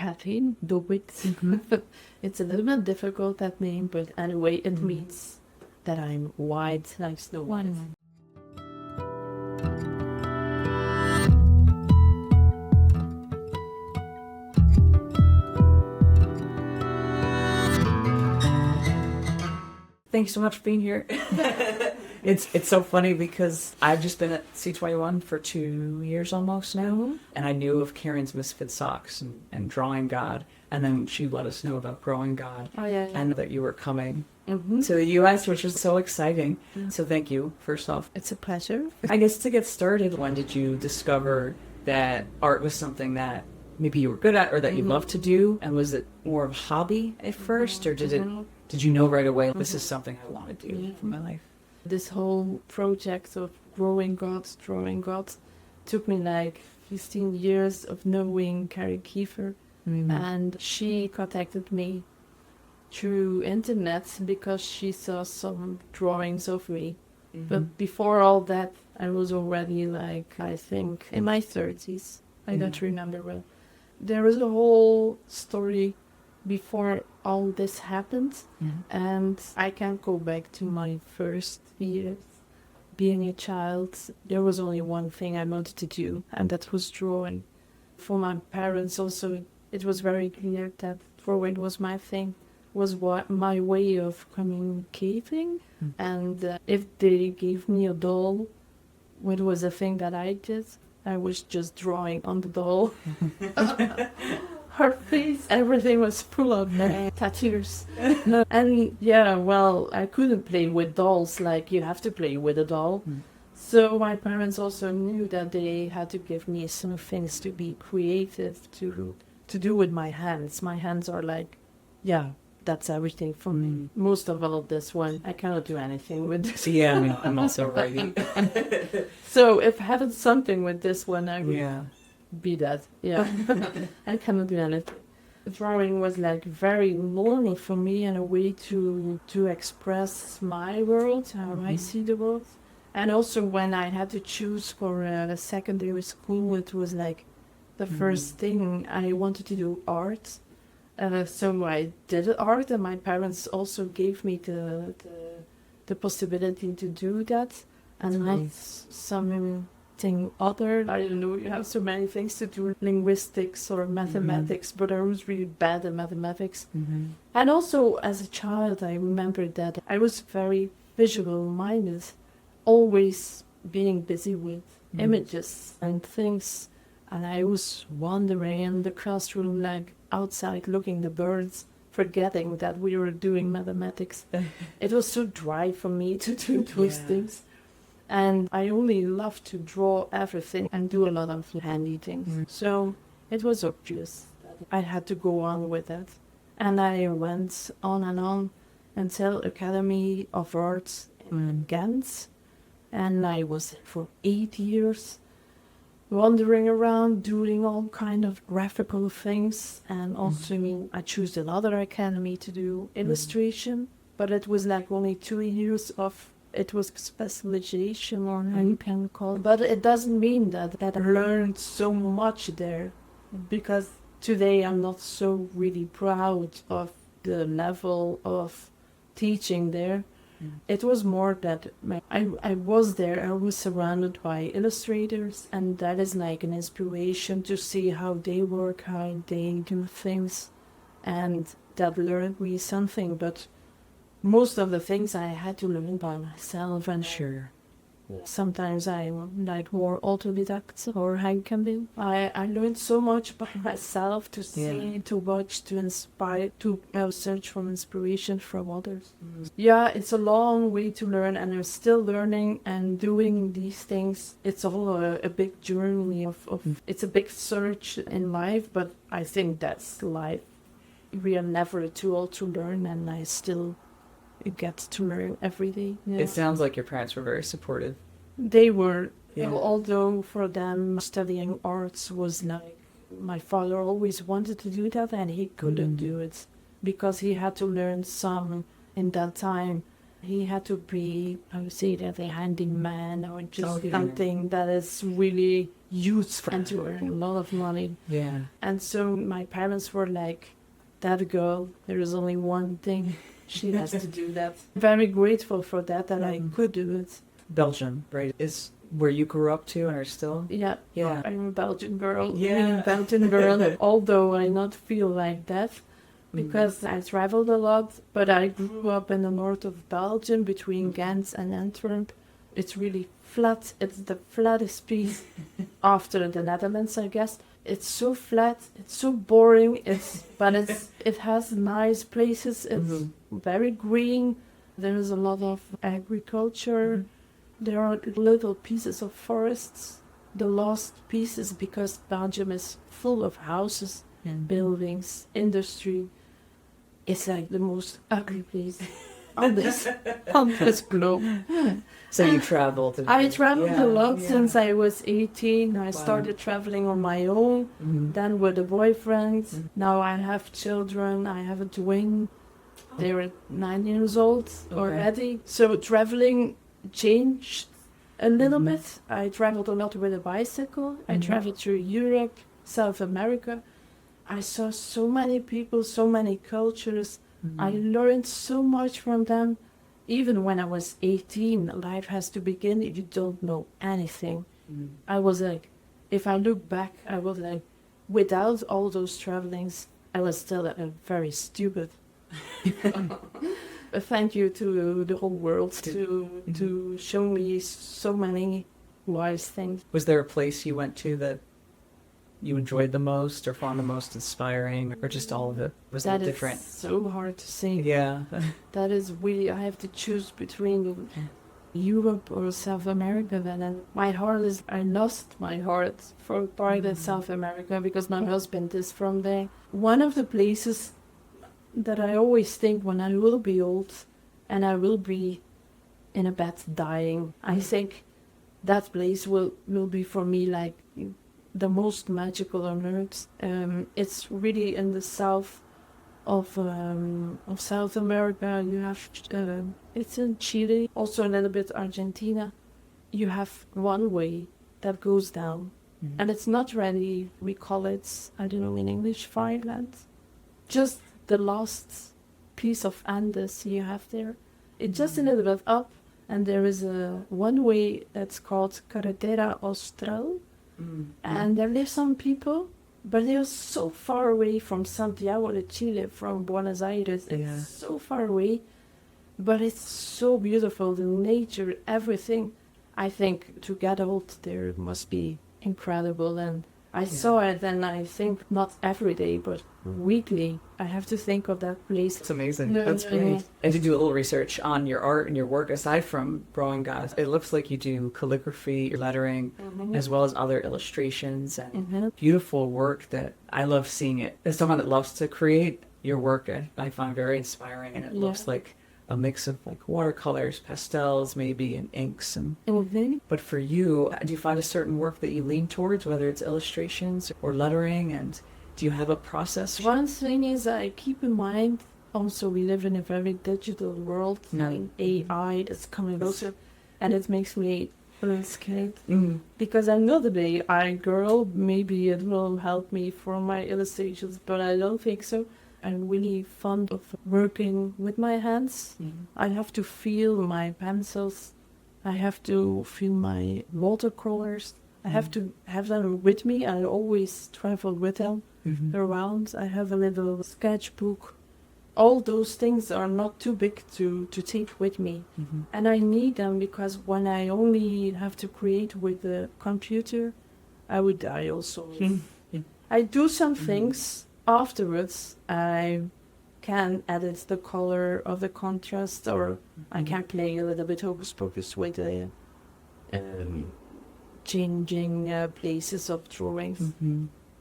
Kathleen, do it. It's a little bit difficult, that name, but anyway, it means that I'm white like Snow White. Thanks so much for being here. It's so funny because I've just been at C21 for 2 years almost now, and I knew of Karen's Misfit Socks and Drawing God, and then she let us know about Growing God, and that you were coming to the U.S., which was so exciting. So thank you, first off. It's a pleasure. I guess to get started, when did you discover that art was something that maybe you were good at or that you loved to do? And was it more of a hobby at first, or did you know right away, this is something I want to do for my life? This whole project of drawing gods, took me like 15 years of knowing Karen Kiefer. And she contacted me through internet because she saw some drawings of me. But before all that, I was already like, I think, in my 30s. I don't remember well. There was a whole story before all this happened, and I can't go back to my first years. Being a child, there was only one thing I wanted to do, and that was drawing. For my parents also, it was very clear that drawing was my thing, was my way of communicating, and if they gave me a doll, what was a thing that I did, I was just drawing on the doll. Her face, everything was full of tattoos. And yeah, well, I couldn't play with dolls like you have to play with a doll. So my parents also knew that they had to give me some things to be creative, to do with my hands. My hands are like, that's everything for me. Most of all of this one, I cannot do anything with this. Yeah, I'm also writing. So if I had something with this one, I would be that. Yeah. I cannot do anything. Drawing was like very normal for me in a way to express my world, how I see the world. And also when I had to choose for a secondary school, it was like the first thing I wanted to do art. So I did art, and my parents also gave me the possibility to do that. And that's something other. I don't know, you have so many things to do, linguistics or mathematics, but I was really bad at mathematics. And also as a child, I remember that I was very visual minded, always being busy with images and things. And I was wandering in the classroom, like outside looking the birds, forgetting that we were doing mathematics. It was so dry for me to do those things. And I only loved to draw everything and do a lot of handy things. So it was obvious that I had to go on with that. And I went on until Academy of Arts in Ghent. And I was for 8 years wandering around, doing all kind of graphical things. And also I chose another academy to do illustration. But it was like only 2 years of, it was specialization, or how you can call it. But it doesn't mean that I learned so much there, because today I'm not so really proud of the level of teaching there. It was more that I was there, I was surrounded by illustrators, and that is like an inspiration to see how they work, how they do things, and that learned me something. But most of the things I had to learn by myself, and sometimes I'm like more autodidact, or how can be. I learned so much by myself, to see, to watch, to inspire, to search for inspiration from others. Yeah, it's a long way to learn, and I'm still learning and doing these things. It's all a big journey it's a big search in life, but I think that's life. We are never too old to learn, and I still get to learn every day. Yeah. It sounds like your parents were very supportive. They were, although for them studying arts was like, my father always wanted to do that and he couldn't do it because he had to learn some in that time. He had to be, I would say that a handyman or just Okay. something that is really useful and to earn a lot of money. Yeah. And so my parents were like, that girl, there is only one thing. She has to do that. Very grateful for that I could do it. Belgium, right, is where you grew up to and are still? Yeah, Yeah. I'm a Belgian girl. Yeah. Really Belgian girl, although I not feel like that because I traveled a lot, but I grew up in the north of Belgium between Ghent and Antwerp. It's really flat. It's the flattest piece after the Netherlands, I guess. It's so flat, it's so boring, but it has nice places, it's very green, there is a lot of agriculture, there are little pieces of forests, the lost pieces because Belgium is full of houses and buildings, industry. It's like the most ugly place on this globe. So you traveled. I traveled a lot yeah. since I was 18. I started traveling on my own, then with a boyfriend. Now I have children. I have a twin. They were 9 years old already. So traveling changed a little bit. I traveled a lot with a bicycle. I traveled through Europe, South America. I saw so many people, so many cultures. I learned so much from them. Even when I was 18, life has to begin if you don't know anything. I was like, if I look back, I was like, without all those travelings, I was still very stupid. Thank you to the whole world to show me so many wise things. Was there a place you went to that you enjoyed the most or found the most inspiring, or just all of it? Was that different? Is so hard to say. Yeah. That is really, I have to choose between Europe or South America. Then my heart is, I lost my heart for part in South America because my husband is from there. One of the places that I always think when I will be old and I will be in a bed dying, I think that place will be for me like the most magical on earth. It's really in the south of South America. You have it's in Chile, also a little bit Argentina. You have one way that goes down, and it's not really, we call it, I don't know in English, fireland. Just the last piece of Andes you have there. It's just a little bit up, and there is a one way that's called Carretera Austral. And there live some people, but they are so far away from Santiago de Chile, from Buenos Aires. It's so far away, but it's so beautiful, the nature, everything. I think to get old there must be incredible. And I saw it, and I think not every day, but weekly, I have to think of that place. It's amazing. That's great. I did do a little research on your art and your work aside from drawing gods. It looks like you do calligraphy, lettering, as well as other illustrations and beautiful work that I love seeing it. As someone that loves to create, your work I find very inspiring, and it looks like a mix of like watercolors, pastels, maybe, and inks. And but for you, do you find a certain work that you lean towards, whether it's illustrations or lettering, and do you have a process? One thing is I keep in mind, also we live in a very digital world. AI is coming closer, and it makes me scared. Because I know the AI girl, maybe it will help me for my illustrations, but I don't think so. I'm really fond of working with my hands. I have to feel my pencils. I have to feel my watercolors. I have to have them with me. I always travel with them around. I have a little sketchbook. All those things are not too big to take with me. And I need them because when I only have to create with the computer, I would die also. I do some things. Afterwards, I can edit the color of the contrast, or I can play a little bit hocus pocus with the changing places of drawings.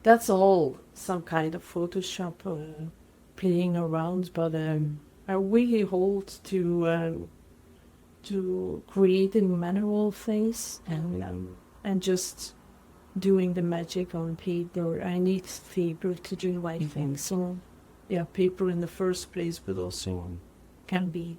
That's all some kind of Photoshop playing around, but I really hold to creating manual things and just doing the magic on paper. I need paper to do white things. So, paper in the first place, but also can be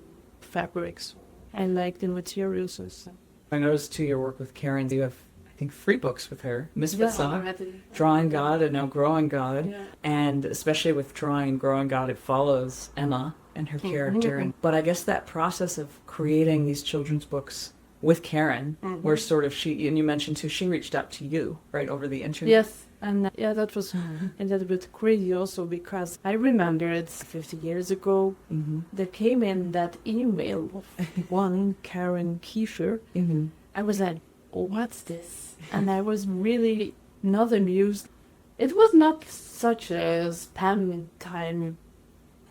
fabrics. I like the materials and stuff. I noticed too your work with Karen. You have, I think, 3 books with her: Misfit Sock, already. Drawing God, and now Growing God. Yeah. And especially with Drawing Growing God, it follows Emma and her character. But I guess that process of creating these children's books with Karen, where sort of she, and you mentioned too, she reached out to you, right, over the internet. Yes, and that was a little bit crazy also, because I remember it's 50 years ago, there came in that email of one Karen Kiefer. I was like, oh, what's this? And I was really not amused. It was not such a spam time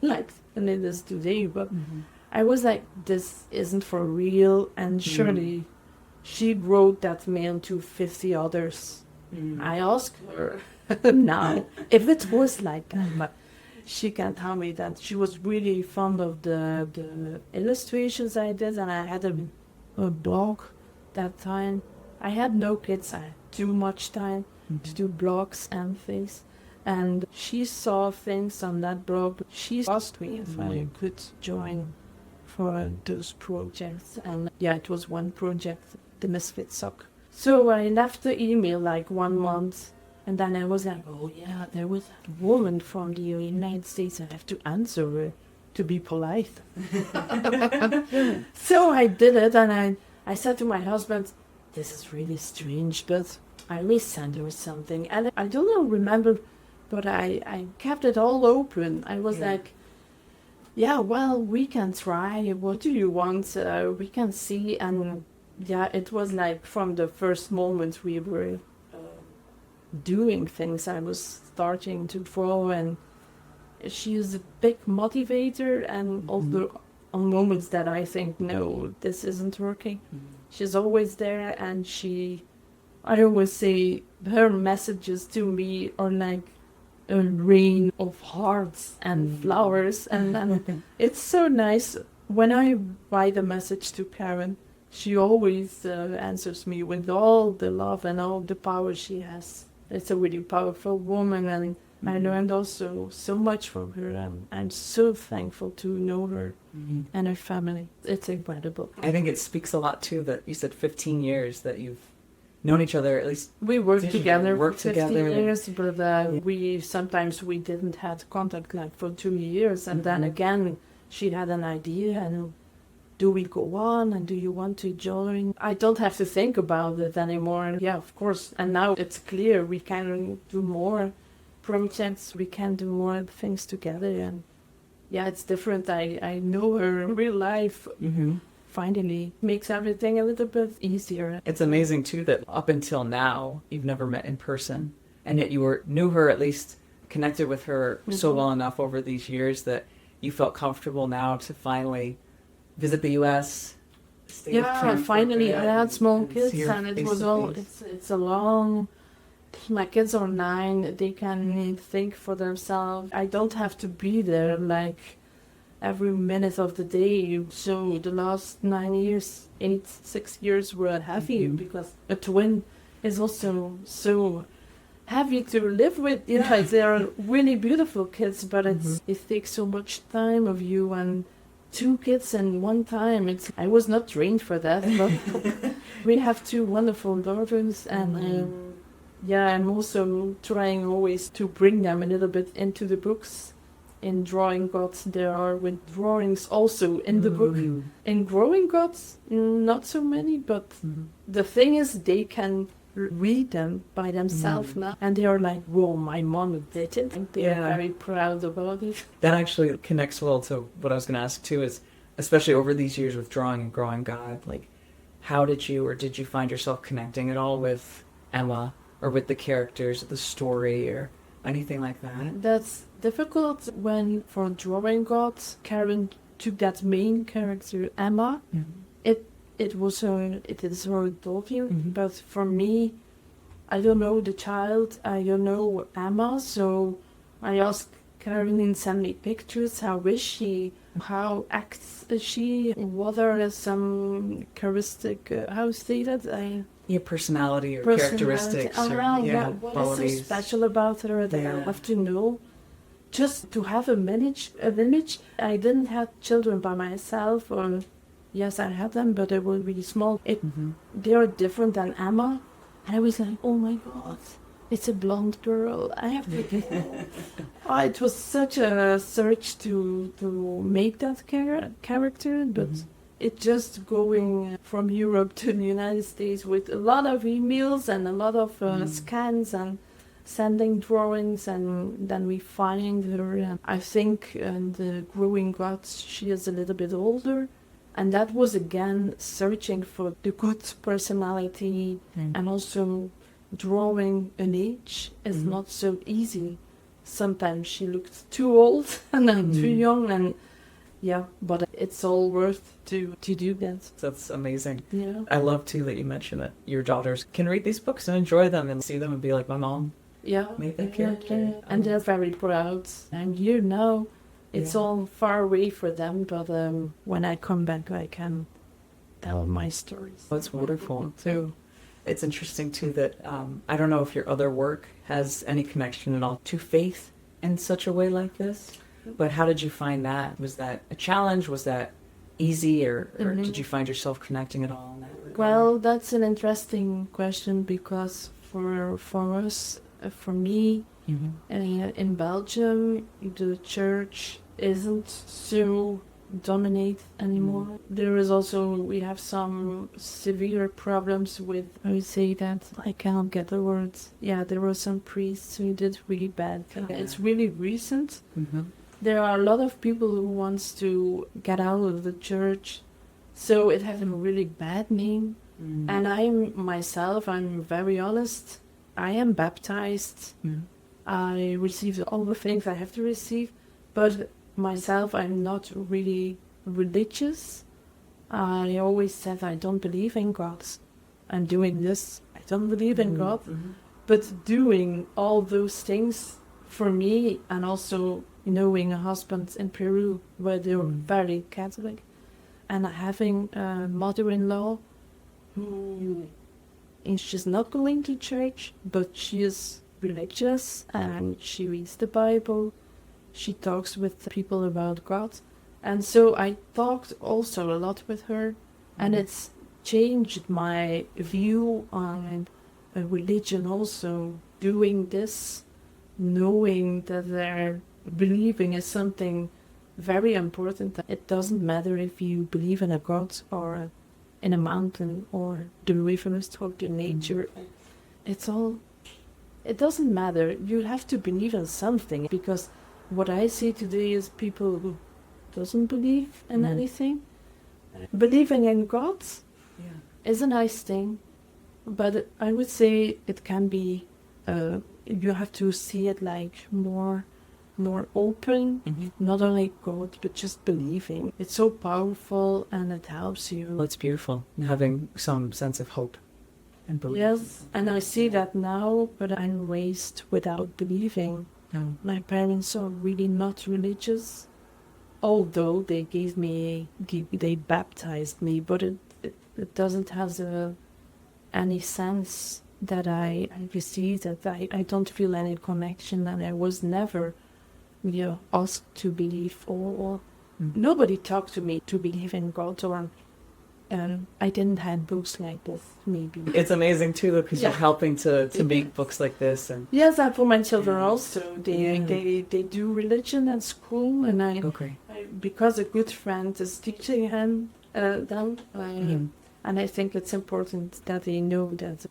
like it is today, but I was like, this isn't for real, and surely she wrote that mail to 50 others. I asked her now if it was like that, but she can tell me that she was really fond of the illustrations I did, and I had a blog that time. I had no kids, I had too much time to do blogs and things. And she saw things on that blog. She asked me if I could join for those projects. And yeah, it was one project, the Misfit Sock. So I left the email like 1 month. And then I was like, oh yeah, there was a woman from the United States. I have to answer her to be polite. So I did it, and I said to my husband, this is really strange, but I will send her something. And I don't remember, but I kept it all open. I was like, yeah, well, we can try. What do you want? We can see. And yeah, it was like from the first moment we were doing things, I was starting to draw, and she is a big motivator, and also on moments that I think, no, this isn't working, she's always there, and I always say her messages to me are like a rain of hearts and flowers, and it's so nice. When I write a message to Karen, she always answers me with all the love and all the power she has. It's a really powerful woman, and I learned also so much from her, and I'm so thankful to know her and her family. It's incredible. I think it speaks a lot too that you said 15 years that you've known each other, at least. We worked together for 15 together. years, but we didn't have contact like for 2 years, and then again she had an idea, and do we go on, and do you want to join? I don't have to think about it anymore. Yeah, of course. And now it's clear we can do more projects, we can do more things together, and yeah, it's different. I know her in real life. Finally makes everything a little bit easier. It's amazing too that up until now you've never met in person, and yet you knew her, at least connected with her so well enough over these years that you felt comfortable now to finally visit the U.S. Finally I had small kids, and it was all. It's a long. My kids are 9. They can think for themselves. I don't have to be there like every minute of the day. So the last 6 years were heavy because a twin is also so heavy to live with. They are really beautiful kids, but it takes so much time of you, and 2 kids in one time. I was not trained for that, but we have 2 wonderful daughters, and I'm also trying always to bring them a little bit into the books. In Drawing Gods, there are with drawings also in the book. In Growing Gods, not so many, but the thing is they can read them by themselves now, and they are like, whoa, my mom did it, and they are very proud about it. That actually connects well to what I was going to ask too, is especially over these years with Drawing and Growing God, like how did you find yourself connecting at all with Emma or with the characters of the story or anything like that? That's difficult when for Drawing Gods, Karen took that main character, Emma. It is her daughter, but for me, I don't know the child, I don't know Emma, so I asked Karen send me pictures, how is she, how acts she, what are some characteristic, how say that? Personality or characteristics. What qualities. is so special about her that I have to know? just to have an image. I didn't have children by myself, or yes, I had them, but they were really small. They are different than Emma, and I was like, oh my God, it's a blonde girl. I have to. Oh, it was such a search to make that character, but it just going from Europe to the United States with a lot of emails and a lot of scans and sending drawings, and then we find her. And I think in the growing gods, she is a little bit older. And that was again searching for the good personality, and also drawing an age is not so easy. Sometimes she looked too old and then too young, and yeah, but it's all worth to do that. That's amazing. Yeah. I love too that you mentioned that your daughters can read these books and enjoy them and see them and be like, my mom made that character. And they're very proud. And now, it's all far away for them, but when I come back, I can tell my stories. That's wonderful. So it's interesting too that I don't know if your other work has any connection at all to faith in such a way like this, but how did you find that? Was that a challenge? Was that easy, or did you find yourself connecting at all in that regard? Well, that's an interesting question, because for us, for me, in Belgium, the church isn't so dominate anymore. There is also, we have some severe problems with, I would say that, I can't get the words. Yeah, there were some priests who did really bad things. It's really recent. There are a lot of people who wants to get out of the church, so it has a really bad name. And I'm very honest, I am baptized. I received all the things I have to receive, but myself, I'm not really religious. I always said I don't believe in God. I'm doing this, I don't believe in God. But doing all those things for me, and also knowing a husband in Peru where they were very Catholic, and having a mother-in-law who is just not going to church, but she is religious and she reads the Bible. She talks with people about God. And so I talked also a lot with her, and it's changed my view on religion also. Doing this, knowing that they're believing is something very important. It doesn't matter if you believe in a God or in a mountain or the rivers or the nature. It doesn't matter. You have to believe in something, because what I see today is people who doesn't believe in anything. Believing in God is a nice thing, but I would say it can be, you have to see it like more open, not only God, but just believing. It's so powerful and it helps you. Well, it's beautiful, having some sense of hope and belief. Yes, and I see that now, but I'm raised without believing. My parents are really not religious, although they they baptized me, but it doesn't have any sense that I received, that I don't feel any connection, and I was never asked to believe, or nobody talked to me to believe in God, or I didn't have books like this, maybe. It's amazing too, because you're helping to make books like this. And yes, and for my children also, they do religion at school, and I because a good friend is teaching them, and I think it's important that they know that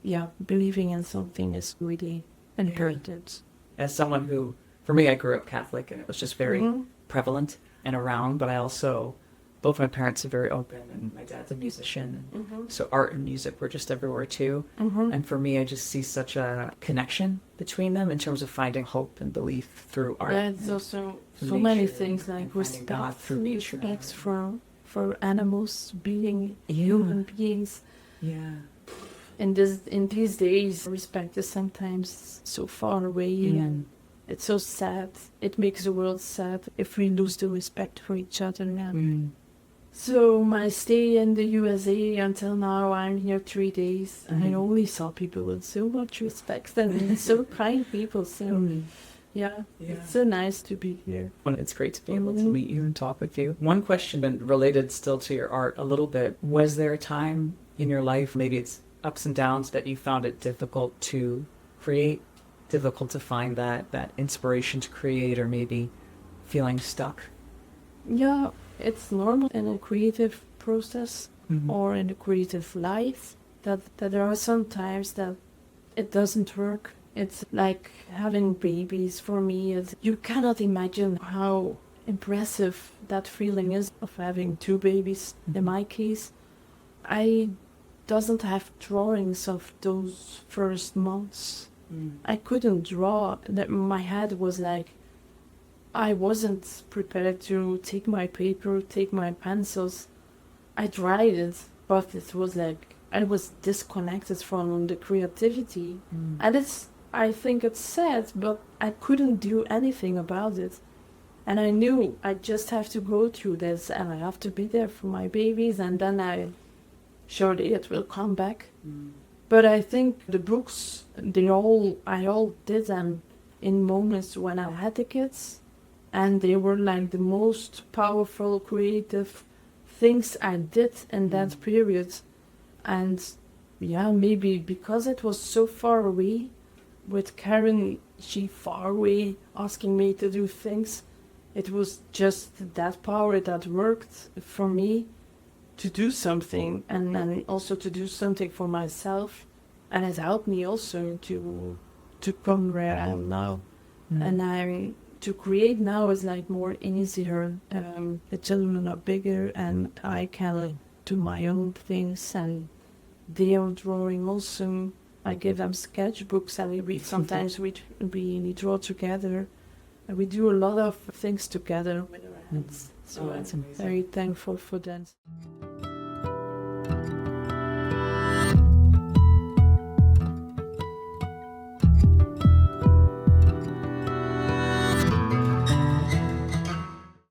believing in something is really important. As someone who, for me, I grew up Catholic, and it was just very prevalent and around, but I also, both my parents are very open, and my dad's a musician, so art and music were just everywhere too. And for me, I just see such a connection between them in terms of finding hope and belief through art. There's also so many things like respect for animals, being human beings. Yeah. In these days, respect is sometimes so far away, and it's so sad. It makes the world sad if we lose the respect for each other now. So my stay in the USA until now, I'm here 3 days. I only saw people with so much respect and so kind people. So Yeah, Yeah. it's so nice to be here. Well, it's great to be able to meet you and talk with you. One question related still to your art a little bit. Was there a time in your life, maybe it's ups and downs, that you found it difficult to create, difficult to find that inspiration to create, or maybe feeling stuck? Yeah, it's normal in a creative process Mhm. or in a creative life that there are some times that it doesn't work. It's like having babies for me. You cannot imagine how impressive that feeling is of having two babies. In my case, I doesn't have drawings of those first months. I couldn't draw. That my head was like, I wasn't prepared to take my paper, take my pencils. I tried it, but it was like I was disconnected from the creativity. And I think it's sad, but I couldn't do anything about it. And I knew I just have to go through this and I have to be there for my babies, and then surely it will come back. But I think the books, I all did them in moments when I had the kids, and they were like the most powerful creative things I did in that period. And yeah, maybe because it was so far away, with Karen, she far away asking me to do things, it was just that power that worked for me to do something, and then also to do something for myself. And it helped me also to come where I am now. And to create now is like more easier. The children are bigger and I can do my own things, and they are drawing also. I give them sketchbooks and we read. Sometimes we draw together, and we do a lot of things together with our hands. So that's I'm amazing. very thankful for that.